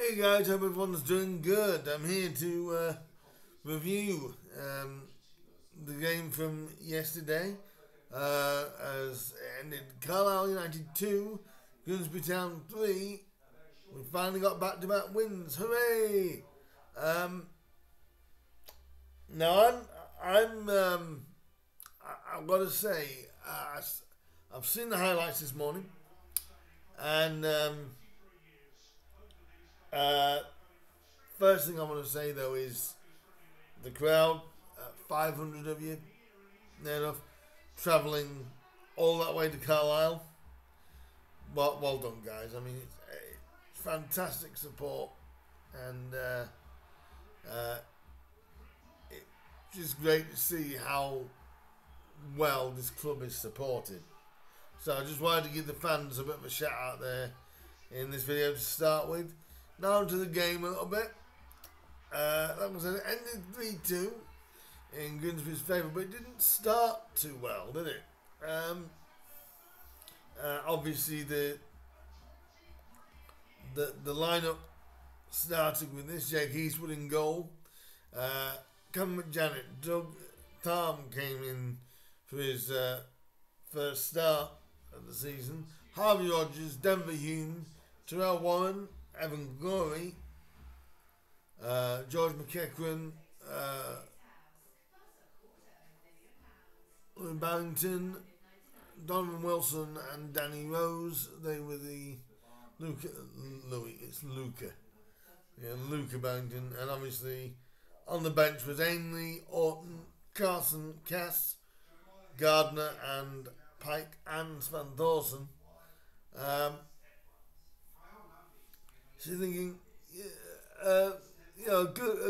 Hey guys, hope everyone's doing good. I'm here to review the game from yesterday as it ended Carlisle United 2, Grimsby Town 3. We finally got back-to-back wins. Hooray! Now I've got to say, I've seen the highlights this morning, and first thing I want to say though is the crowd, 500 of you, near enough, travelling all that way to Carlisle. Well done, guys. I mean, it's fantastic support, and it's just great to see how well this club is supported. So I just wanted to give the fans a bit of a shout out there in this video to start with. Now onto the game a little bit. Like I said, it ended 3-2 in Grimsby's favour, but it didn't start too well, did it? Obviously, the lineup started with this: Jake Eastwood in goal. Cameron McJanet, Doug Tarm came in for his first start of the season. Harvey Rodgers, Denver Hume, Terrell Warren, Evan Gorey, George McEachran, Barrington, Donovan Wilson, and Danny Rose. They were the Luca Barrington, and obviously on the bench was Ainley, Orton, Carson, Cass, Gardner, and Pike and Svan Thorson. So you're thinking, a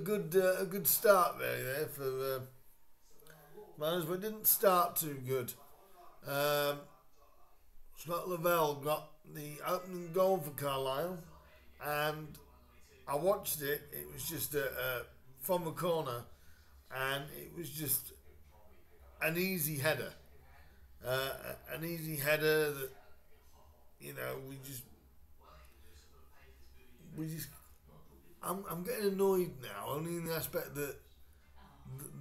good start there for Manners, but it didn't start too good. Scott Lavelle got the opening goal for Carlisle, and I watched it. It was just from a corner, and it was just an easy header. An easy header that, I'm getting annoyed now, only in the aspect that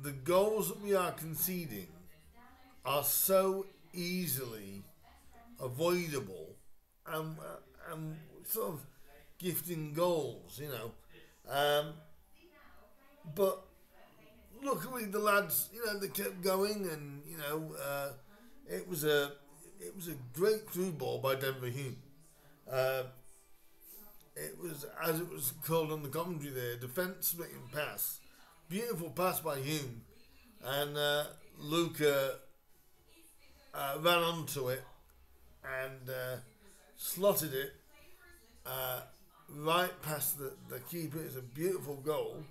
the goals that we are conceding are so easily avoidable, and sort of gifting goals, but luckily the lads, they kept going, and it was a great through ball by Denver Hume. It was, as it was called on the commentary there, defence splitting pass. Beautiful pass by Hume, and Luca ran onto it and slotted it right past the keeper. It's a beautiful goal.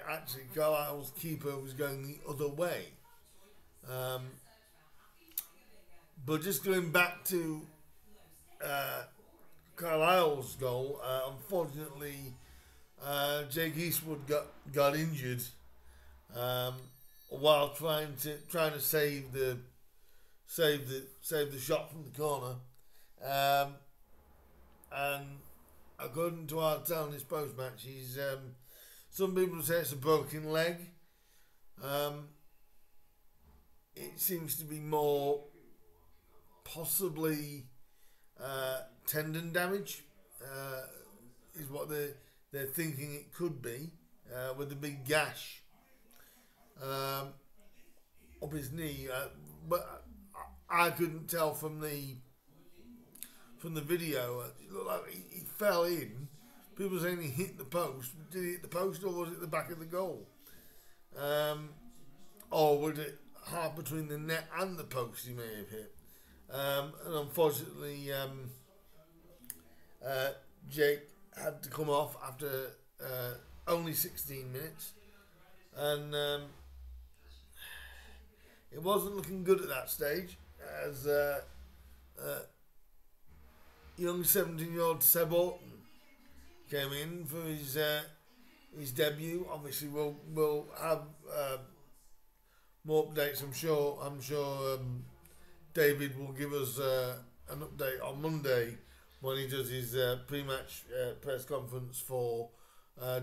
Actually, Carlisle's keeper was going the other way. But just going back to Carlisle's goal, unfortunately, Jake Eastwood got injured while trying to save the shot from the corner, and according to our telling his post match, he's some people say it's a broken leg. It seems to be more possibly tendon damage, is what they're thinking it could be, with a big gash up his knee. But I couldn't tell from the video. It looked like he fell in. People saying he hit the post. Did he hit the post, or was it the back of the goal? Or was it half between the net and the post he may have hit? And unfortunately, Jake had to come off after only 16 minutes, and it wasn't looking good at that stage, as young 17-year-old Seb Orton came in for his debut. Obviously, we'll have more updates. I'm sure David will give us an update on Monday when he does his pre-match press conference for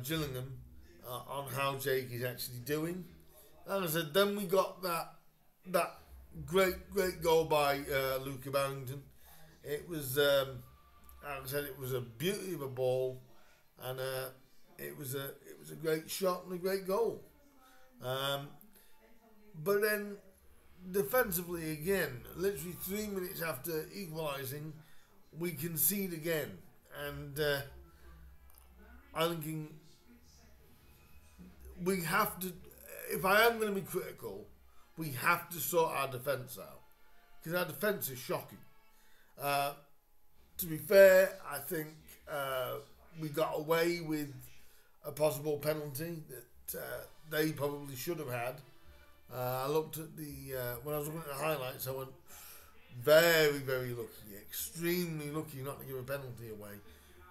Gillingham on how Jake is actually doing. And I said, then we got that great goal by Luca Barrington. It was, like I said, it was a beauty of a ball, and it was a great shot and a great goal. Um, but then defensively again, literally 3 minutes after equalising, we concede again, and I'm thinking we have to. If I am going to be critical, we have to sort our defence out, because our defence is shocking. To be fair, I think we got away with a possible penalty that they probably should have had. I looked at when I was looking at the highlights, I went very lucky, extremely lucky not to give a penalty away.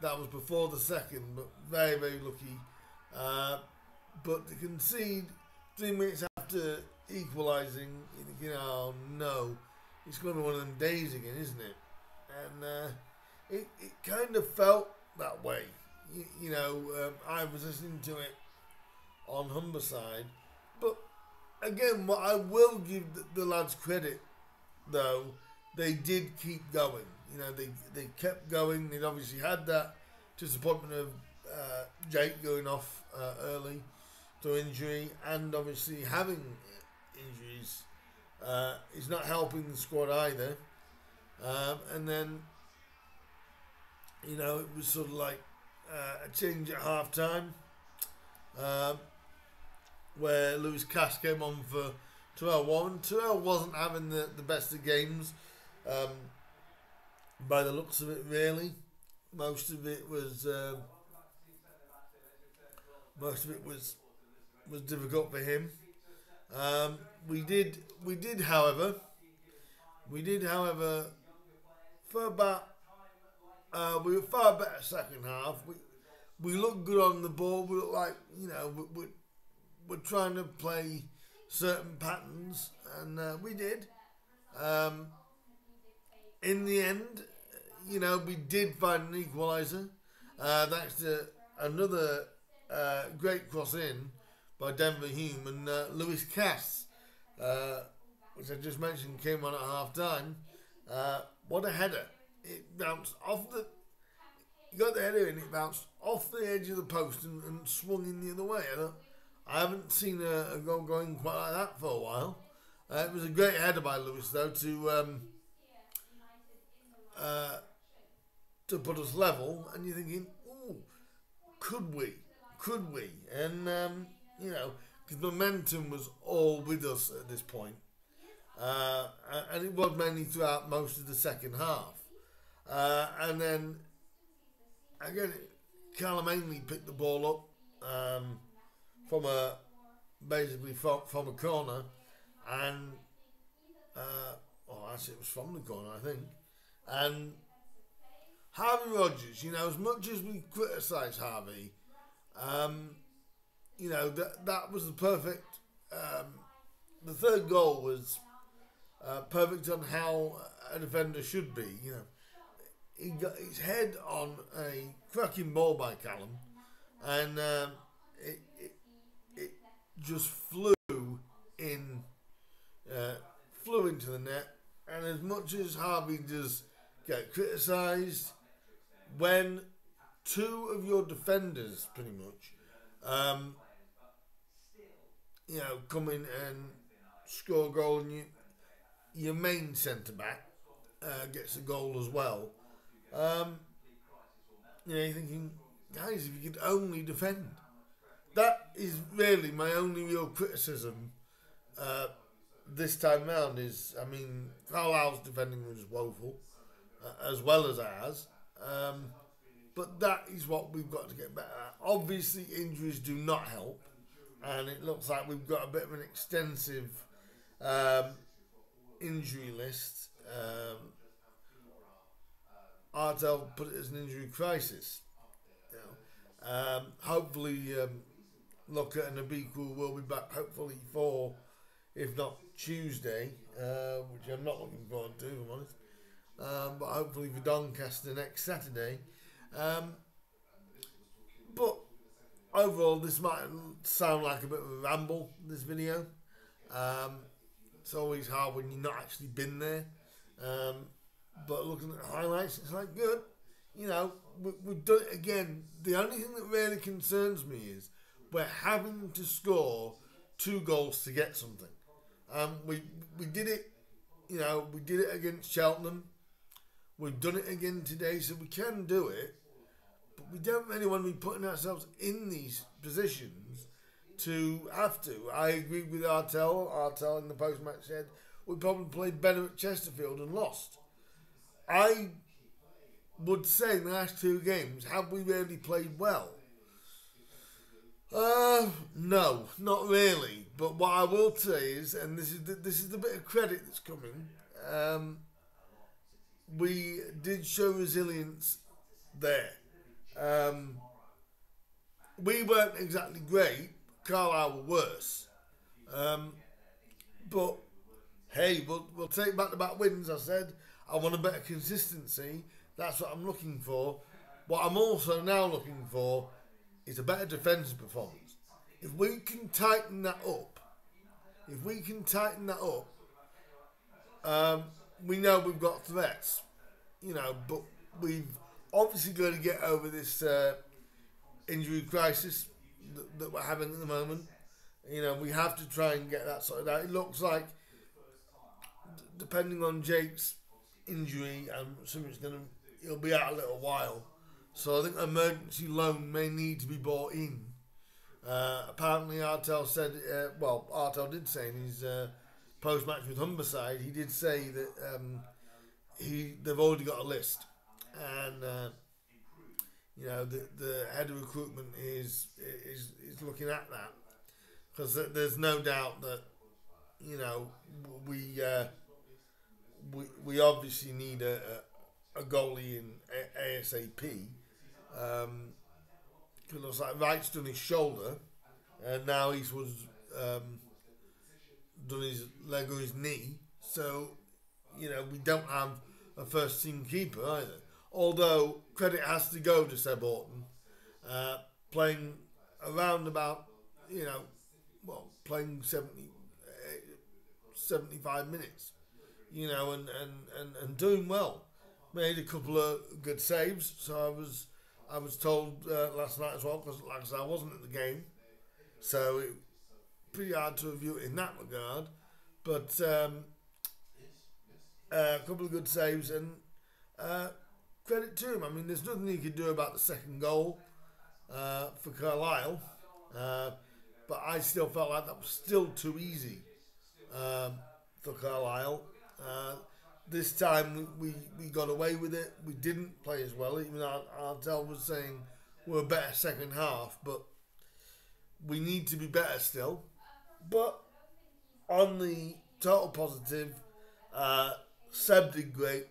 That was before the second, but very lucky. But to concede 3 minutes after equalising, you're thinking, oh no, it's going to be one of them days again, isn't it? And it kind of felt that way. I was listening to it on Humberside, but again, what I will give the lads credit, though, they did keep going. They kept going. They'd obviously had that disappointment of Jake going off early to injury, and obviously having injuries is not helping the squad either. And then, it was sort of like a change at half time, where Lewis Cass came on for Terrell Warren. Terrell wasn't having the best of games, by the looks of it, really. Most of it was difficult for him. We did, however, for about we were far better second half. We looked good on the ball. We looked like we're trying to play certain patterns, and we did. In the end, we did find an equaliser, thanks to another great cross in by Denver Hume, and Lewis Cass, which I just mentioned, came on at half time. What a header! It bounced off he got the header in, it bounced off the edge of the post and swung in the other way. I haven't seen a goal going quite like that for a while. It was a great header by Lewis, though, to put us level. And you're thinking, ooh, could we? And because momentum was all with us at this point, and it was mainly throughout most of the second half. And then again, Callum Ainley picked the ball up from a corner, and actually it was from the corner, I think. And Harvey Rodgers, as much as we criticise Harvey, that was the perfect. The third goal was perfect on how a defender should be. He got his head on a cracking ball by Callum, and it just flew into the net. And as much as Harvey does get criticised, when two of your defenders pretty much come in and score a goal, and your main centre back gets a goal as well, you're thinking, guys, if you could only defend. That is really my only real criticism this time round. Carlisle's defending was woeful, as well as ours. But that is what we've got to get better at. Obviously, injuries do not help, and it looks like we've got a bit of an extensive injury list. Artel put it as an injury crisis. Hopefully, Lockett and Abiku will be back, hopefully for, if not Tuesday, which I'm not looking forward to, if I'm honest. but hopefully for Doncaster next Saturday. Um, but overall, this might sound like a bit of a ramble, this video. Um, it's always hard when you've not actually been there. Um, but looking at the highlights, it's like good. You know, we've done it again. The only thing that really concerns me is we're having to score 2 goals to get something. We did it, you know, we did it against Cheltenham. We've done it again today, so we can do it. But we don't really want to be putting ourselves in these positions to have to. I agree with Artell. Artell in the post-match said we probably played better at Chesterfield and lost. I would say in the last 2 games, have we really played well? No, not really. But what I will say is, and this is the bit of credit that's coming. We did show resilience there. We weren't exactly great. Carlisle were worse. But hey, we'll take back-to-back wins. I said I want a better consistency. That's what I'm looking for. What I'm also now looking for is a better defensive performance. If we can tighten that up, we know we've got threats, you know, but we've obviously got to get over this injury crisis that we're having at the moment. You know, we have to try and get that sorted out. It looks like, depending on Jake's injury, I'm assuming he'll be out a little while. So I think an emergency loan may need to be brought in. Apparently Artell said, Artell did say in his post-match with Humberside, he did say that they've already got a list. And, you know, the head of recruitment is looking at that. Because there's no doubt that, you know, we obviously need a goalie in ASAP. It looks like Wright's done his shoulder, and now he's done his leg or his knee. So, you know, we don't have a first team keeper either. Although credit has to go to Seb Orton, playing around about, you know, playing 75 minutes, you know, and doing well. Made a couple of good saves, so I was told last night as well, because like I said, I wasn't at the game, so it pretty hard to review it in that regard. But a couple of good saves, and credit to him. I mean, there's nothing he could do about the second goal for Carlisle, but I still felt like that was still too easy for Carlisle. This time we got away with it. We didn't play as well. Even Artell was saying we're a better second half, but we need to be better still. But on the total positive, Seb did great.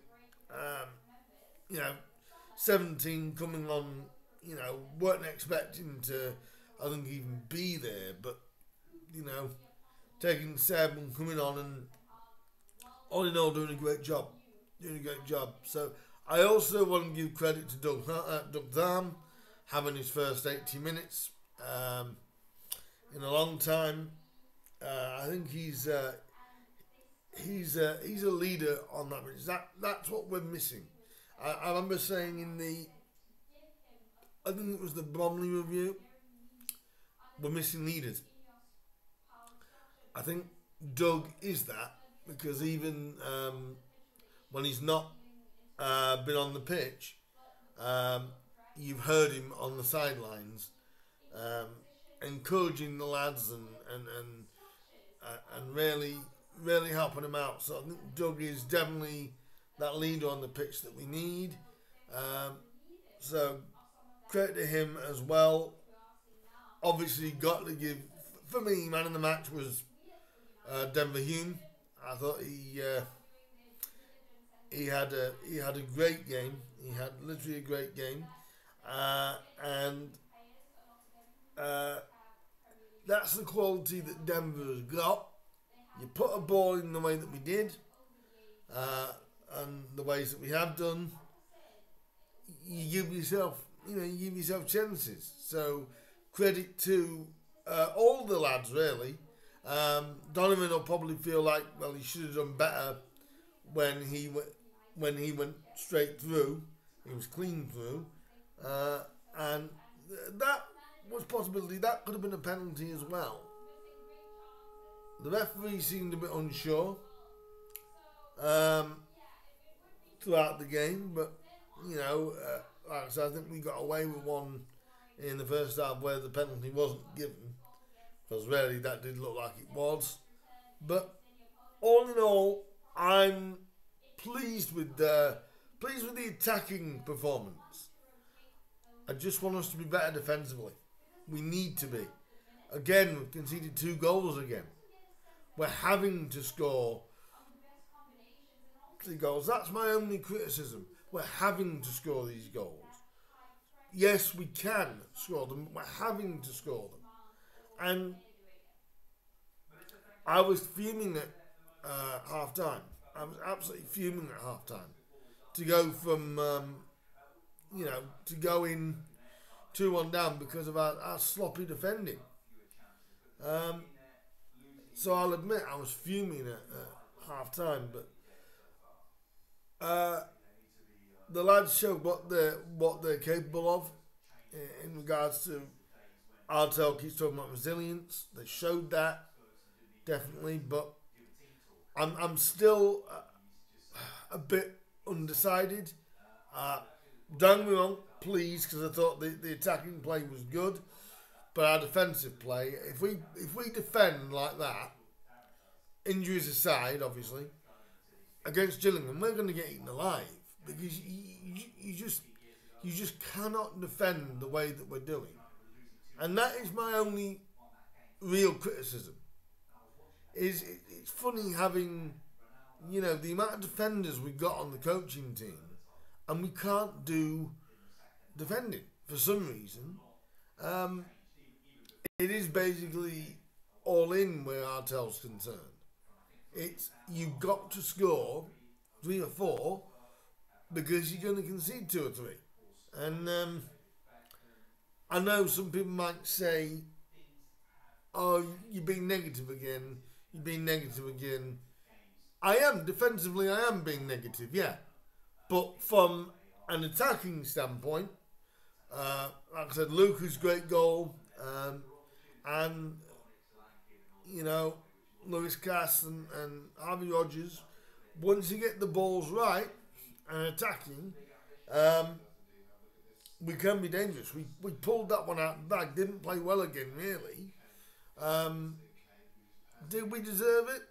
You know, 17 coming on, you know, weren't expecting to, I think, even be there. But, you know, taking Seb and coming on and all in all, doing a great job. So I also want to give credit to Doug Tham, having his first 80 minutes in a long time. I think he's a leader on that match. That's what we're missing. I remember saying I think it was the Bromley review, we're missing leaders. I think Doug is that. Because even when he's not been on the pitch, you've heard him on the sidelines encouraging the lads and really helping them out. So I think Doug is definitely that leader on the pitch that we need. So credit to him as well. Obviously, got to give, for me, man of the match was Denver Hume. I thought he had a great game. He had literally a great game, and that's the quality that Denver has got. You put a ball in the way that we did, and the ways that we have done, you give yourself, you give yourself chances. So credit to all the lads really. Donovan will probably feel like, well, he should have done better when he went straight through. He was clean through, and that was possibility. That could have been a penalty as well. The referee seemed a bit unsure throughout the game, but like I said, I think we got away with one in the first half where the penalty wasn't given, because really that did look like it was. But all in all, I'm pleased with the attacking performance. I just want us to be better defensively. We need to be. Again, we've conceded 2 goals again. We're having to score 3 goals. That's my only criticism. We're having to score these goals. Yes, we can score them. We're having to score them. And I was fuming at half time. I was absolutely fuming at half time. To go from, to go in 2-1 down because of our sloppy defending. So I'll admit I was fuming at half time, but the lads showed what they're capable of in regards to. Artel keeps talking about resilience. They showed that definitely, but I'm still a bit undecided. Don't get me wrong, please, because I thought the attacking play was good, but our defensive play, if we defend like that, injuries aside, obviously, against Gillingham, we're going to get eaten alive, because you just cannot defend the way that we're doing, and that is my only real criticism. It's funny having, the amount of defenders we got on the coaching team, and we can't do defending for some reason. It is basically all in where Artel's concerned. It's you've got to score 3 or 4 because you're going to concede 2 or 3. And I know some people might say, "Oh, you're being negative again. You're being negative again." I am defensively. I am being negative, yeah. But from an attacking standpoint, like I said, Luca's great goal, and Lewis Cass and Harvey Rodgers, once you get the balls right and attacking, we can be dangerous. We pulled that one out of the bag. Didn't play well again, really. Did we deserve it?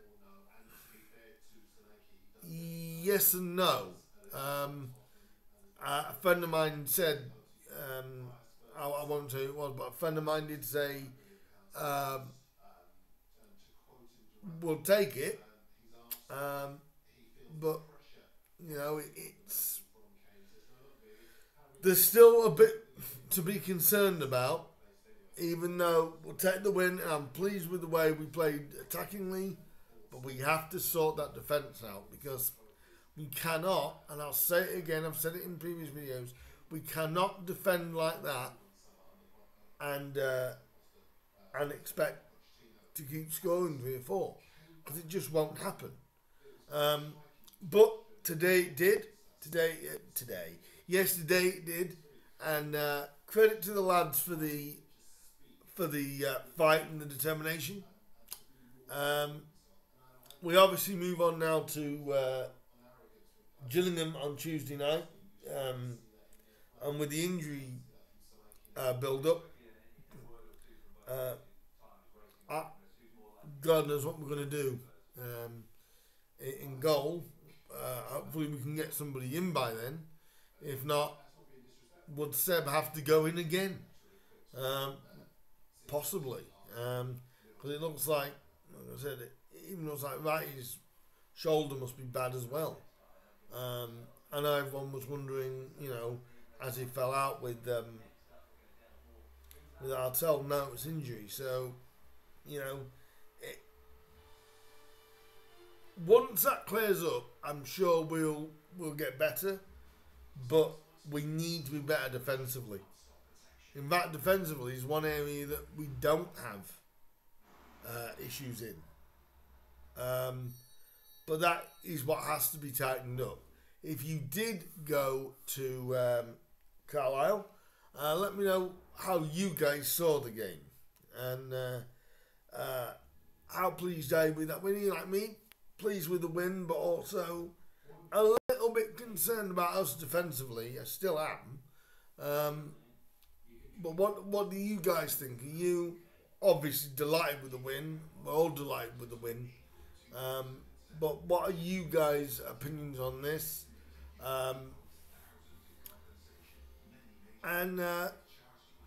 Yes and no. A friend of mine said, I won't say who it was, but a friend of mine did say, we'll take it, but there's still a bit to be concerned about. Even though we'll take the win, and I'm pleased with the way we played attackingly, but we have to sort that defence out, because we cannot, and I'll say it again, I've said it in previous videos, we cannot defend like that and expect to keep scoring 3 or 4, because it just won't happen. But today it did. Yesterday it did, and credit to the lads for the fight and the determination. We obviously move on now to Gillingham on Tuesday night, and with the injury build-up, God knows what we're going to do in goal. Hopefully we can get somebody in by then. If not, would Seb have to go in again? Possibly, because it looks like I said, it even looks like Wrighty's shoulder must be bad as well. I know everyone was wondering, as he fell out with Artel, notice injury. So, once that clears up, I'm sure we'll get better, but we need to be better defensively. In fact, defensively is one area that we don't have issues in. But that is what has to be tightened up. If you did go to Carlisle, let me know how you guys saw the game and how pleased are you with that win. You like me, pleased with the win, but also a little bit concerned about us defensively. I still am. But what do you guys think? Are you obviously delighted with the win? We're all delighted with the win. But what are you guys' opinions on this? And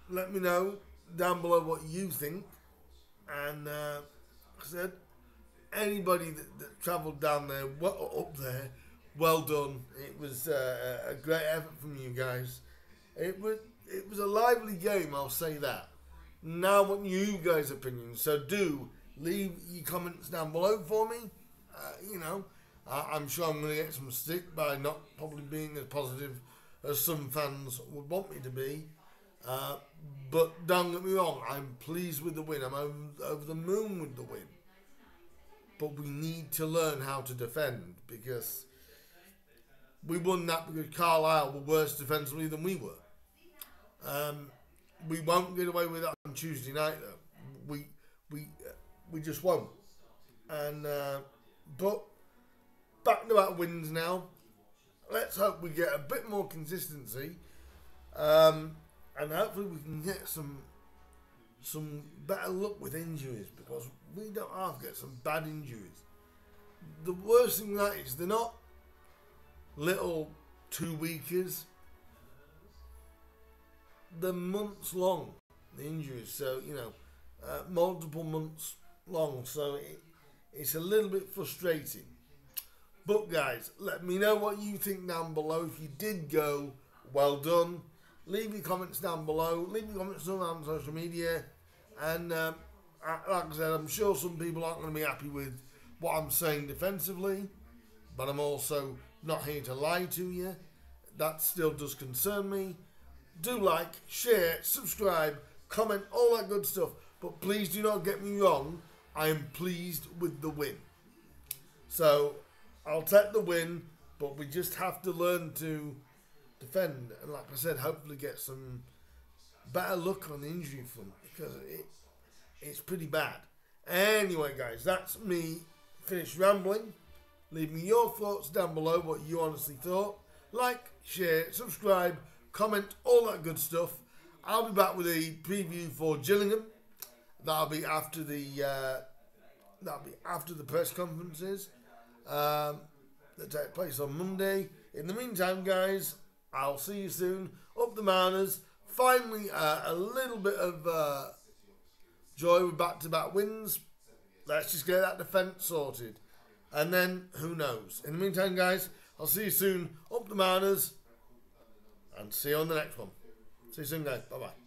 let me know down below what you think. And like I said, anybody that travelled down there, up there, well done. It was a great effort from you guys. It was a lively game, I'll say that. Now I want you guys' opinions, so do leave your comments down below for me. I'm sure I'm going to get some stick by not probably being as positive as some fans would want me to be. But don't get me wrong, I'm pleased with the win. I'm over the moon with the win. But we need to learn how to defend, because we won that because Carlisle were worse defensively than we were. We won't get away with that on Tuesday night, though. We just won't. And but back to back wins now. Let's hope we get a bit more consistency, and hopefully we can get some better luck with injuries, because we don't have to get some bad injuries. The worst thing that is, they're not little 2 weekers. They're months long, the injuries, so multiple months long, so it's a little bit frustrating. But guys, let me know what you think down below. If you did go, well done. Leave your comments down below. Leave your comments on social media. And like I said, I'm sure some people aren't going to be happy with what I'm saying defensively, but I'm also not here to lie to you. That still does concern me. Do like, share, subscribe, comment, all that good stuff. But please do not get me wrong. I am pleased with the win. So I'll take the win, but we just have to learn to defend. And like I said, hopefully get some better luck on the injury front, because it's pretty bad. Anyway, guys, that's me finished rambling. Leave me your thoughts down below, what you honestly thought. Like, share, subscribe, comment, all that good stuff. I'll be back with a preview for Gillingham. That'll be after the press conferences that take place on Monday. In the meantime, guys, I'll see you soon. Up the Mariners. Finally, a little bit of joy with back-to-back wins. Let's just get that defence sorted, and then who knows. In the meantime, guys, I'll see you soon. Up the Mariners. And see you on the next one. See you soon, guys. Bye-bye.